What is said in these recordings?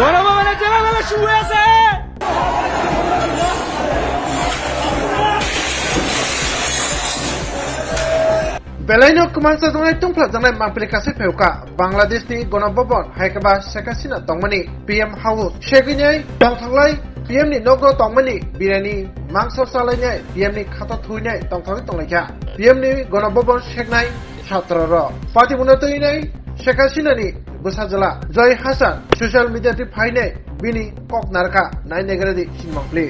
গণভবনের জেলাবেলা শুরু হয়েছে। बेलायनो कुमांसा जानाय तुंफ्ला जानाय मामप्लिकासे फेवका बांलादेशनि गणभवन हायकाबा शेख हासिना तंगमनि पीएम हाउस शेगिनै तंथांलाय पीएम नि नगो तंगमनि बिरानि मांसर सालायनाय पीएम नि खाता थुइनाय तंथांलाय तंलायखा पीएम नि गणभवन शेखनाय छात्र र पार्टी मुनतैनाय शेख हासिनानि बुसाजला जय हासान सोशल मीडिया ति फाइनाय बिनि ककनारका नाय नेगरादि सिनमांप्लि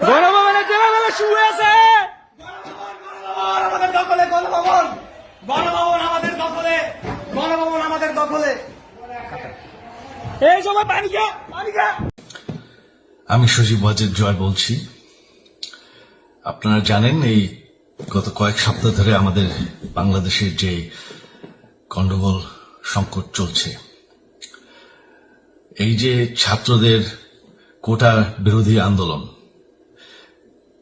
গণভবনের জেলাবেলা শুরু হয়েছে। আমাদের দখলে গণভবন, গণভবন আমাদের দখলে, গণভবন আমাদের দখলে। এই সময় পানি খা। আমি সজীব ওয়াজেদ জয় বলছি। আপনারা জানেন এই গত কয়েক সপ্তাহ ধরে আমাদের বাংলাদেশের যে গন্ডগোল সংকট চলছে, এই যে ছাত্রদের কোটা বিরোধী আন্দোলন,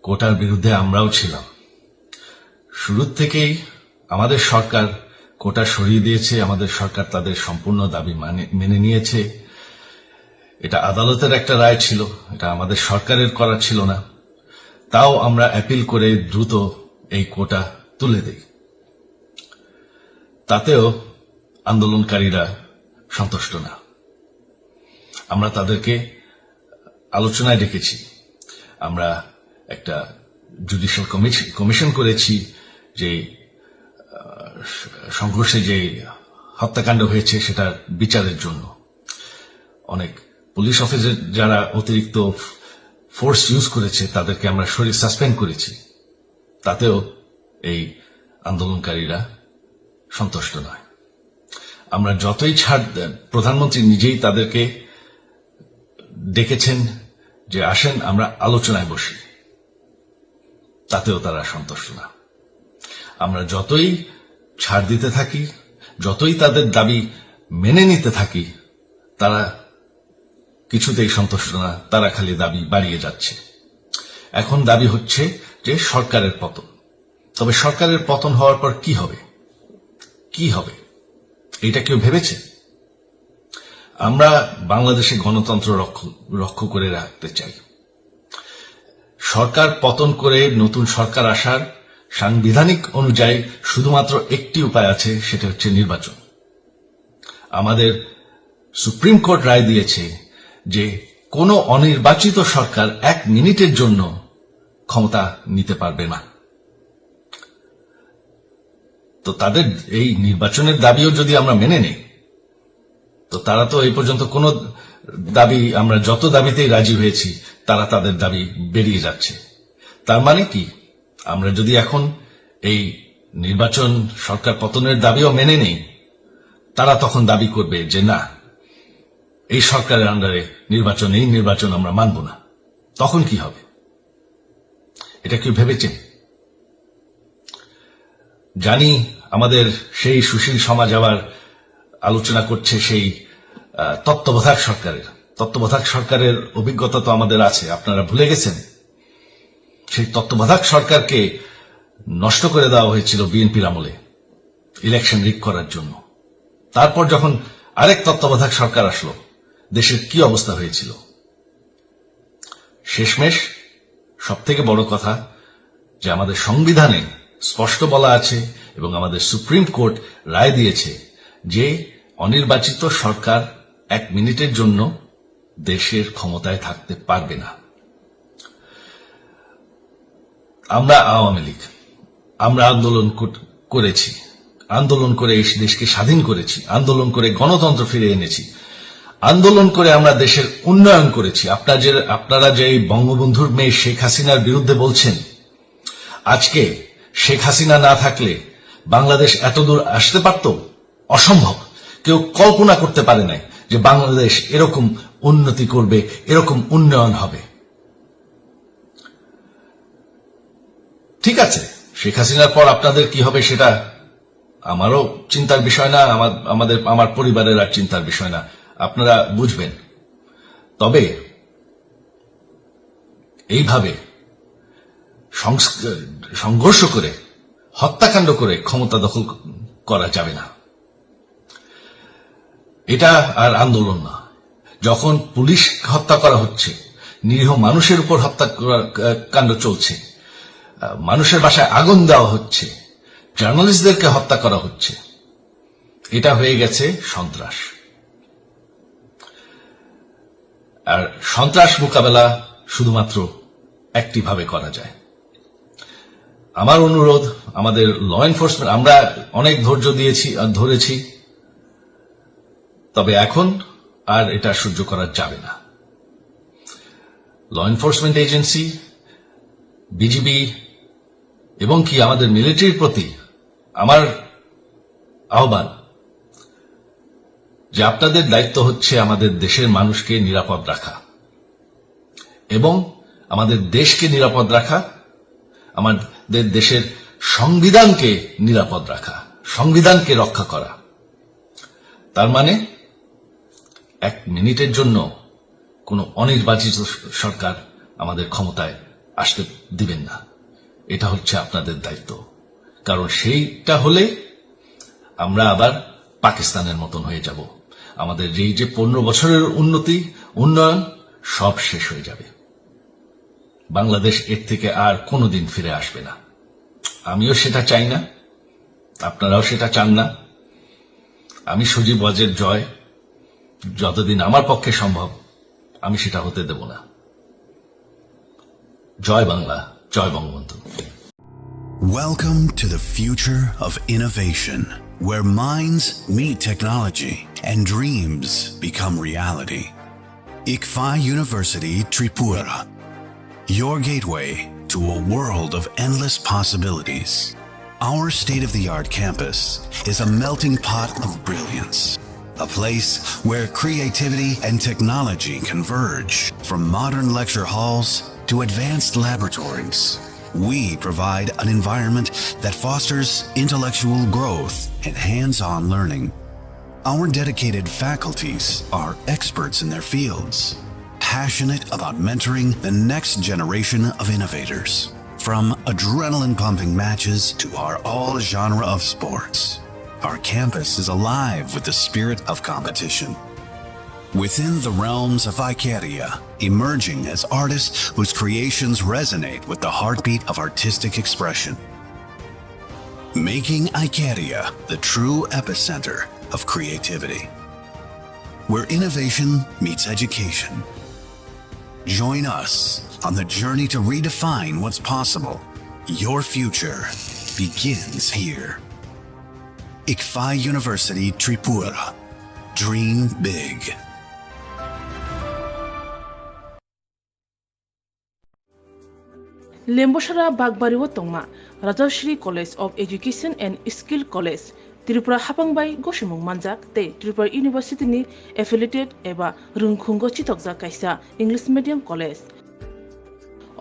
কোটার বিরুদ্ধে আমরাও ছিলাম। শুরু থেকেই আমাদের সরকার কোটা সরিয়ে দিয়েছে, আমাদের সরকার তাদের সম্পূর্ণ দাবি মেনে নিয়েছে। এটা আদালতের একটা রায় ছিল, এটা আমাদের সরকারের করা ছিল না। তাও আমরা অ্যাপিল করে দ্রুত এই কোটা তুলে দেই। তাতেও আন্দোলনকারীরা সন্তুষ্ট না। আমরা তাদেরকে আলোচনায় ডেকেছি, আমরা একটা জুডিশিয়াল কমিশন করেছি যে সংঘর্ষে যে হত্যাকাণ্ড হয়েছে সেটার বিচারের জন্য। অনেক পুলিশ অফিসার যারা অতিরিক্ত ফোর্স ইউজ করেছে তাদেরকে আমরা সাসপেন্ড করেছি। তাতেও এই আন্দোলনকারীরা সন্তুষ্ট নয়। আমরা যতই ছাড় দেন, প্রধানমন্ত্রী নিজেই তাদেরকে ডেকেছেন যে আসেন আমরা আলোচনায় বসি, তাতেও তারা সন্তুষ্ট না। আমরা যতই ছাড় দিতে থাকি, যতই তাদের দাবি মেনে নিতে থাকি, তারা কিছুতেই সন্তুষ্ট না, তারা খালি দাবি বাড়িয়ে যাচ্ছে। এখন দাবি হচ্ছে যে সরকারের পতন। তবে সরকারের পতন হওয়ার পর কি হবে, কি হবে এটা কেউ ভেবেছে? আমরা বাংলাদেশে গণতন্ত্র রক্ষা করে রাখতে চাই। সরকার পতন করে নতুন সরকার আসার সাংবিধানিক অনুযায়ী শুধুমাত্র একটি উপায় আছে, সেটা হচ্ছে নির্বাচন। আমাদের সুপ্রিম কোর্ট রায় দিয়েছে যে কোনো অনির্বাচিত সরকার 1 মিনিটের জন্য ক্ষমতা নিতে পারবে না। তো তাদের এই নির্বাচনের দাবিও যদি আমরা মেনে নেই, তো তারা তো এই পর্যন্ত কোন দাবি, আমরা যত দাবিতেই রাজি হয়েছি তারা তাদের দাবি বেরিয়ে যাচ্ছে। তার মানে কি, আমরা যদি এখন এই নির্বাচন সরকার পতনের দাবিও মেনে নেই, তারা তখন দাবি করবে যে না, এই সরকারের আন্ডারে নির্বাচন, এই নির্বাচন আমরা মানব না। তখন কি হবে এটা কেউ ভেবেছেন? জানি আমাদের সেই সুশীল সমাজ আবার আলোচনা করছে সেই তত্ত্বাবধায়ক সরকারের অভিজ্ঞতা তো আমাদের আছে, আপনারা ভুলে গেছেন? সেই তত্ত্বাবধায়ক সরকারকে নষ্ট করে দেওয়া হয়েছিল বিএনপির আমলে ইলেকশন রিগ করার জন্য। তারপর যখন আরেক তত্ত্বাবধায়ক সরকার আসলো, দেশের কি অবস্থা হয়েছিল। শেষমেশ সবথেকে বড় কথা যে আমাদের সংবিধানে স্পষ্ট বলা আছে এবং আমাদের সুপ্রিম কোর্ট রায় দিয়েছে যে অনির্বাচিত সরকার 1 মিনিটের জন্য দেশের ক্ষমতায় থাকতে পারবে না। আমরা আওয়ামী লীগ, আমরা আন্দোলন করেছি, আন্দোলন করে এই দেশকে স্বাধীন করেছি, আন্দোলন করে গণতন্ত্র ফিরে এনেছি, আন্দোলন করে আমরা দেশের উন্নয়ন করেছি। আপনারা যে বঙ্গবন্ধুর মেয়ে শেখ হাসিনার বিরুদ্ধে বলছেন, আজকে শেখ হাসিনা না থাকলে বাংলাদেশ এতদূর আসতে পারত? অসম্ভব। কেউ কল্পনা করতে পারে নাই যে বাংলাদেশ এরকম উন্নতি করবে, এরকম উন্নয়ন হবে। ঠিক আছে, শেখ হাসিনার পর আপনাদের কি হবে সেটা আমারও চিন্তার বিষয় না, আমার পরিবারের আর চিন্তার বিষয় না, আপনারা বুঝবেন। তবে এইভাবে সংঘর্ষ করে, হত্যাকাণ্ড করে ক্ষমতা দখল করা যাবে না। এটা আর আন্দোলন না। যখন পুলিশ হত্যা করা হচ্ছে, নিরীহ মানুষের উপর হত্যাকাণ্ড চলছে, মানুষের বাসায় আগুন দেওয়া হচ্ছে, জার্নালিস্টদেরকে হত্যা করা হচ্ছে, এটা হয়ে গেছে সন্ত্রাস। আর সন্ত্রাস মোকাবেলা শুধুমাত্র একটি ভাবে করা যায়। আমার অনুরোধ, আমাদের ল এনফোর্সমেন্ট, আমরা অনেক ধৈর্য ধরেছি, তবে এখন আর এটা সহ্য করা যাবে না। ল এনফোর্সমেন্ট এজেন্সি, বিজিবি এবং কি আমাদের মিলিটারির প্রতি আমার আহ্বান যে আপনাদের দায়িত্ব হচ্ছে আমাদের দেশের মানুষকে নিরাপদ রাখা এবং আমাদের দেশকে নিরাপদ রাখা, আমাদের দেশের সংবিধানকে নিরাপদ রাখা, সংবিধানকে রক্ষা করা। তার মানে এক মিনিটের জন্য কোনো অনির্বাচিত সরকার আমাদের ক্ষমতায় আসতে দিবেন না। এটা হচ্ছে আপনাদের দায়িত্ব, কারণ সেইটা হলে আমরা আবার পাকিস্তানের মতন হয়ে যাব। আমাদের যে 15 বছরের উন্নয়ন সব শেষ হয়ে যাবে। বাংলাদেশ এর থেকে আর কোনোদিন ফিরে আসবে না। আমিও সেটা চাই না, আপনারাও সেটা চান না। আমি সজীব ওয়াজের জয় যতদিন আমার পক্ষে সম্ভব আমি সেটা হতে দেব না। জয় বাংলা, জয় Bangabandhu. Welcome to the future of innovation, where minds meet technology and dreams become reality. ICFA University Tripura, your gateway to a world of endless possibilities. Our state-of-the-art campus is a melting pot of brilliance, a place where creativity and technology converge. From modern lecture halls to advanced laboratories, we provide an environment that fosters intellectual growth and hands-on learning. Our dedicated faculties are experts in their fields, passionate about mentoring the next generation of innovators. From adrenaline-pumping matches to our all-genre of sports, our campus is alive with the spirit of competition. Within the realms of Icaria, emerging as artists whose creations resonate with the heartbeat of artistic expression. Making Icaria the true epicenter of creativity, where innovation meets education. Join us on the journey to redefine what's possible. Your future begins here. ICFA University Tripura. Dream big. Lembosara Bagbario Tongma, Rajashri College of Education and Skill College, Tripura Hapangbai Goshimung Manjak, Te Tripura University ni affiliated eba Rungkhungo Chitokja Kaisa English Medium College.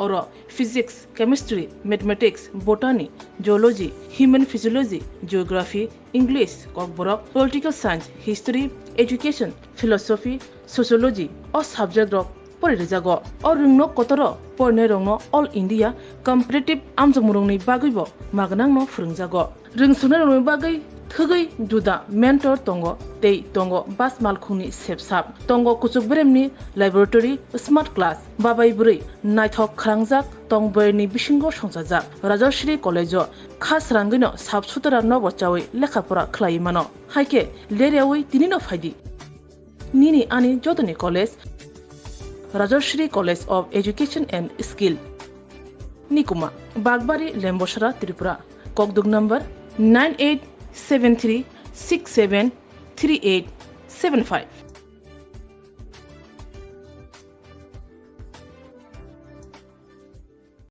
Oro Physics, Chemistry, Mathematics, Botany, Geology, Human Physiology, Geography, English, Kokborok, Political Science, History, Education, Philosophy, Sociology, or subject of Porizago, or Rungno Kotoro, Pornerongno, All India, Competitive Amzamurungni Bagibo, Magnangno Frungzago, Rungsunarung Bagai, Thugai, Duda, Mentor Tongo, Tei Tongo, Bas Malkuni Sepsap, Tongo Kutsukbremni, Laboratory, Smart Class, Babai Buri, Nighthawk Krangjak, Tongberni Bishingo Shonsajak, Rajashri College, Khas Rangino, Subsutara Novochawi, Lekapura Klaimano, Haike, Leriawi, Tinino Fadi, Nini Ani Jodani College, Rajashri College of Education and Skill. Nikuma, Bagbari Lembosara Tripura, kokduk number 9873673875.